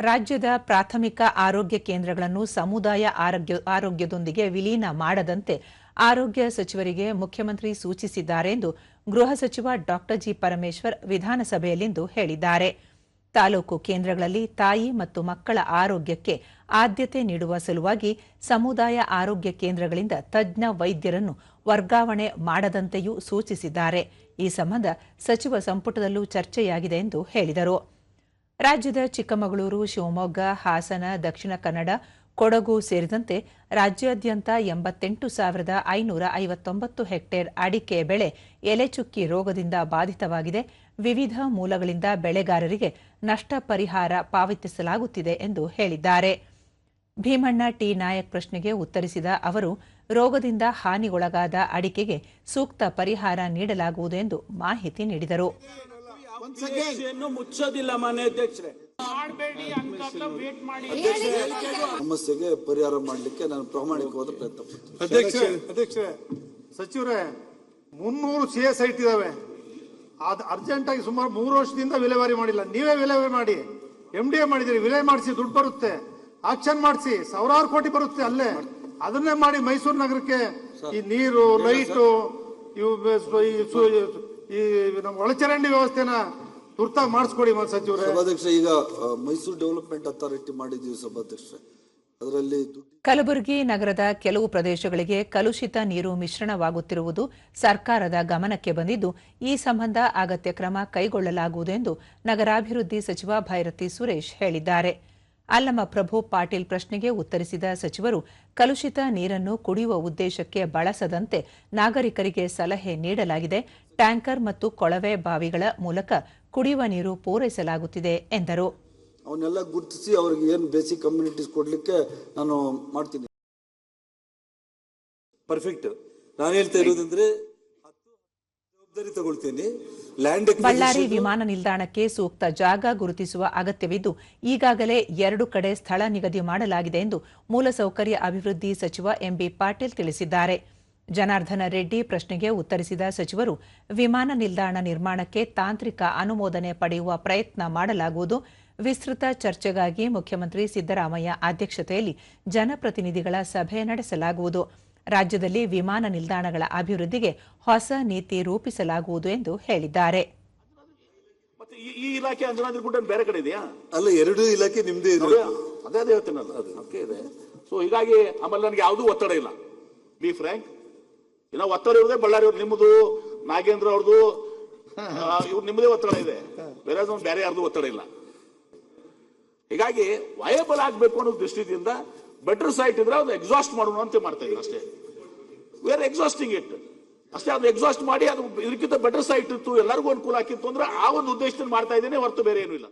ರಾಜ್ಯದ ಪ್ರಾಥಮಿಕ ಆರೋಗ್ಯ ಕೇಂದ್ರಗಳನ್ನು ಸಮುದಾಯ ಆರೋಗ್ಯದೊಂದಿಗೆ ವಿಲೀನ ಮಾಡದಂತೆ ಆರೋಗ್ಯ ಸಚಿವರಿಗೆ ಮುಖ್ಯಮಂತ್ರಿ ಸೂಚಿಸಿದ್ದಾರೆ ಎಂದು ಗೃಹ ಸಚಿವ ಡಾ ಜಿ ಪರಮೇಶ್ವರ್ ವಿಧಾನಸಭೆಯಲ್ಲಿಂದು ಹೇಳಿದ್ದಾರೆ. ತಾಲೂಕು ಕೇಂದ್ರಗಳಲ್ಲಿ ತಾಯಿ ಮತ್ತು ಮಕ್ಕಳ ಆರೋಗ್ಯಕ್ಕೆ ಆದ್ಯತೆ ನೀಡುವ ಸಲುವಾಗಿ ಸಮುದಾಯ ಆರೋಗ್ಯ ಕೇಂದ್ರಗಳಿಂದ ತಜ್ಞ ವೈದ್ಯರನ್ನು ವರ್ಗಾವಣೆ ಮಾಡದಂತೆಯೂ ಸೂಚಿಸಿದ್ದಾರೆ. ಈ ಸಂಬಂಧ ಸಚಿವ ಸಂಪುಟದಲ್ಲೂ ಚರ್ಚೆಯಾಗಿದೆ ಎಂದು ಹೇಳಿದರು. ರಾಜ್ಯದ ಚಿಕ್ಕಮಗಳೂರು, ಶಿವಮೊಗ್ಗ, ಹಾಸನ, ದಕ್ಷಿಣ ಕನ್ನಡ, ಕೊಡಗು ಸೇರಿದಂತೆ ರಾಜ್ಯಾದ್ಯಂತ 88,559 ಹೆಕ್ಟೇರ್ ಅಡಿಕೆ ಬೆಳೆ ಎಲೆಚುಕ್ಕಿ ರೋಗದಿಂದ ಬಾಧಿತವಾಗಿದೆ. ವಿವಿಧ ಮೂಲಗಳಿಂದ ಬೆಳೆಗಾರರಿಗೆ ನಷ್ಟ ಪರಿಹಾರ ಪಾವತಿಸಲಾಗುತ್ತಿದೆ ಎಂದು ಹೇಳಿದ್ದಾರೆ. ಭೀಮಣ್ಣ ಟಿ ನಾಯಕ್ ಪ್ರಶ್ನೆಗೆ ಉತ್ತರಿಸಿದ ಅವರು, ರೋಗದಿಂದ ಹಾನಿಗೊಳಗಾದ ಅಡಿಕೆಗೆ ಸೂಕ್ತ ಪರಿಹಾರ ನೀಡಲಾಗುವುದು ಎಂದು ಮಾಹಿತಿ ನೀಡಿದರು. ಮುಚ್ಚೋದಿಲ್ಲ ಮಾನ್ಯ ಅಧ್ಯಕ್ಷರೇ, ಸಮಸ್ಯೆಗೆ ಪರಿಹಾರ ಮಾಡಲಿಕ್ಕೆ ನಾನು ಪ್ರಾಮಾಣಿಕವಾದ ಪ್ರಯತ್ನ ಪಡ್ತೀನಿ. ಅಧ್ಯಕ್ಷರೇ, ಸಚಿವರೇ, 300 CS ಸೈಟ್ ಇದಾವೆ. ಅದು ಅರ್ಜೆಂಟ್ ಆಗಿ ಸುಮಾರು 3 ವರ್ಷದಿಂದ ವಿಲೇವಾರಿ ಮಾಡಿಲ್ಲ. ನೀವೇ ವಿಲೇವಾರಿ ಮಾಡಿ, MDA ಮಾಡಿದಿರಿ, ವಿಲೇ ಮಾಡಿಸಿ, ದುಡ್ಡು ಬರುತ್ತೆ, ಆಕ್ಷನ್ ಮಾಡಿಸಿ, ಸಾವಿರಾರು ಕೋಟಿ ಬರುತ್ತೆ ಅಲ್ಲೇ. ಅದನ್ನೇ ಮಾಡಿ ಮೈಸೂರು ನಗರಕ್ಕೆ ಈ ನೀರು, ಲೈಟು, ಈ ನಮ್ಮ ಒಳಚರಂಡಿ ವ್ಯವಸ್ಥೆನ ತುರ್ತಾಗಿ ಮಾಡಿಸ್ಕೊಡಿ ಸಚಿವರೇ. ಸಭಾಧ್ಯಕ್ಷ, ಈಗ ಮೈಸೂರು ಡೆವಲಪ್ಮೆಂಟ್ ಅಥಾರಿಟಿ ಮಾಡಿದ್ದೀವಿ ಸಭಾಧ್ಯಕ್ಷ. ಅದರಲ್ಲಿ ಕಲಬುರಗಿ ನಗರದ ಕೆಲವು ಪ್ರದೇಶಗಳಿಗೆ ಕಲುಷಿತ ನೀರು ಮಿಶ್ರಣವಾಗುತ್ತಿರುವುದು ಸರ್ಕಾರದ ಗಮನಕ್ಕೆ ಬಂದಿದ್ದು, ಈ ಸಂಬಂಧ ಅಗತ್ಯ ಕ್ರಮ ಕೈಗೊಳ್ಳಲಾಗುವುದು ಎಂದು ನಗರಾಭಿವೃದ್ಧಿ ಸಚಿವ ಭೈರತಿ ಸುರೇಶ್ ಹೇಳಿದ್ದಾರೆ. ಅಲ್ಲಮಪ್ರಭು ಪಾಟೀಲ್ ಪ್ರಶ್ನೆಗೆ ಉತ್ತರಿಸಿದ ಸಚಿವರು, ಕಲುಷಿತ ನೀರನ್ನು ಕುಡಿಯುವ ಉದ್ದೇಶಕ್ಕೆ ಬಳಸದಂತೆ ನಾಗರಿಕರಿಗೆ ಸಲಹೆ ನೀಡಲಾಗಿದೆ. ಟ್ಯಾಂಕರ್ ಮತ್ತು ಕೊಳವೆ ಬಾವಿಗಳ ಮೂಲಕ ಕುಡಿಯುವ ನೀರು ಪೂರೈಸಲಾಗುತ್ತಿದೆ ಎಂದರು. ಅವನ್ನೆಲ್ಲ ಗುರುತಿಸಿ ಅವರಿಗೆ ಏನು ಬೇಸಿಕ್ ಕಮ್ಯುನಿಟೀಸ್ ಕೊಡ್ಲಿಕ್ಕೆ ನಾನು ಮಾಡ್ತೀನಿ. ಪರ್ಫೆಕ್ಟ್. ನಾನು ಹೇಳ್ತಾ ಇರೋದಂದ್ರೆ ಜವಾಬ್ದಾರಿ ತಗೊಳ್ತೀನಿ. ಬಳ್ಳಾರಿ ವಿಮಾನ ನಿಲ್ದಾಣಕ್ಕೆ ಸೂಕ್ತ ಜಾಗ ಗುರುತಿಸುವ ಅಗತ್ಯವಿದ್ದು, ಈಗಾಗಲೇ 2 ಕಡೆ ಸ್ಥಳ ನಿಗದಿ ಮಾಡಲಾಗಿದೆ ಎಂದು ಮೂಲಸೌಕರ್ಯ ಅಭಿವೃದ್ಧಿ ಸಚಿವ ಎಂಬಿ ಪಾಟೀಲ್ ತಿಳಿಸಿದ್ದಾರೆ. ಜನಾರ್ದನ ರೆಡ್ಡಿ ಪ್ರಶ್ನೆಗೆ ಉತ್ತರಿಸಿದ ಸಚಿವರು, ವಿಮಾನ ನಿಲ್ದಾಣ ನಿರ್ಮಾಣಕ್ಕೆ ತಾಂತ್ರಿಕ ಅನುಮೋದನೆ ಪಡೆಯುವ ಪ್ರಯತ್ನ ಮಾಡಲಾಗುವುದು. ವಿಸ್ತೃತ ಚರ್ಚೆಗಾಗಿ ಮುಖ್ಯಮಂತ್ರಿ ಸಿದ್ದರಾಮಯ್ಯ ಅಧ್ಯಕ್ಷತೆಯಲ್ಲಿ ಜನಪ್ರತಿನಿಧಿಗಳ ಸಭೆ ನಡೆಸಲಾಗುವುದು. ರಾಜ್ಯದಲ್ಲಿ ವಿಮಾನ ನಿಲ್ದಾಣಗಳ ಅಭಿವೃದ್ಧಿಗೆ ಹೊಸ ನೀತಿ ರೂಪಿಸಲಾಗುವುದು ಎಂದು ಹೇಳಿದ್ದಾರೆ. ಈ ಇಲಾಖೆ ಅಂಜನಾದ್ರಿ ಗುಡ್ಡ ಬೇರೆ ಕಡೆ ಇದೆಯಾ? ಅಲ್ಲ, 2 ಇಲಾಖೆ ನಿಮ್ದೇ ಇದೆ. ಅದೇ ಹೇಳ್ತೀನಲ್ಲ, ಅದು ಇದೆ. ಸೊ ಹೀಗಾಗಿ ಆಮೇಲೆ ನನಗೆ ಯಾವುದೂ ಒತ್ತಡ ಇಲ್ಲ. ಬಿ ಫ್ರ್ಯಾಂಕ್, ಏನೋ ಒತ್ತಡ ಇರೋದೇ ಬಳ್ಳಾರಿ ಅವ್ರು, ನಿಮ್ಮದು, ನಾಗೇಂದ್ರ ಅವ್ರದ್ದು, ಇವ್ರು ನಿಮ್ಮದೇ ಒತ್ತಡ ಇದೆ. ಬೇರೆ ಯಾರ್ದು ಒತ್ತಡ ಇಲ್ಲ. ಹೀಗಾಗಿ ವಯಬಲ್ ಆಗಬೇಕು ಅನ್ನೋ ದೃಷ್ಟಿಯಿಂದ ಬೆಟರ್ ಸೈಟ್ ಇದ್ರೆ ಅದು ಎಕ್ಸಾಸ್ಟ್ ಮಾಡೋಣ ಅಂತ ಮಾಡ್ತಾ ಇದ್ದೀನಿ ಅಷ್ಟೇ. ವಿ ಆರ್ ಎಕ್ಸಾಸ್ಟಿಂಗ್ ಇಟ್ ಅಷ್ಟೇ. ಅದು ಎಕ್ಸಾಸ್ಟ್ ಮಾಡಿ ಅದು ಇದಕ್ಕಿಂತ ಬೆಟರ್ ಸೈಟ್ ಇತ್ತು, ಎಲ್ಲರಿಗೂ ಅನುಕೂಲ ಆಗಿತ್ತು ಅಂದ್ರೆ ಆ ಒಂದು ಉದ್ದೇಶದಿಂದ ಮಾಡ್ತಾ ಇದ್ದೇನೆ, ಹೊರತು ಬೇರೆ ಏನೂ ಇಲ್ಲ.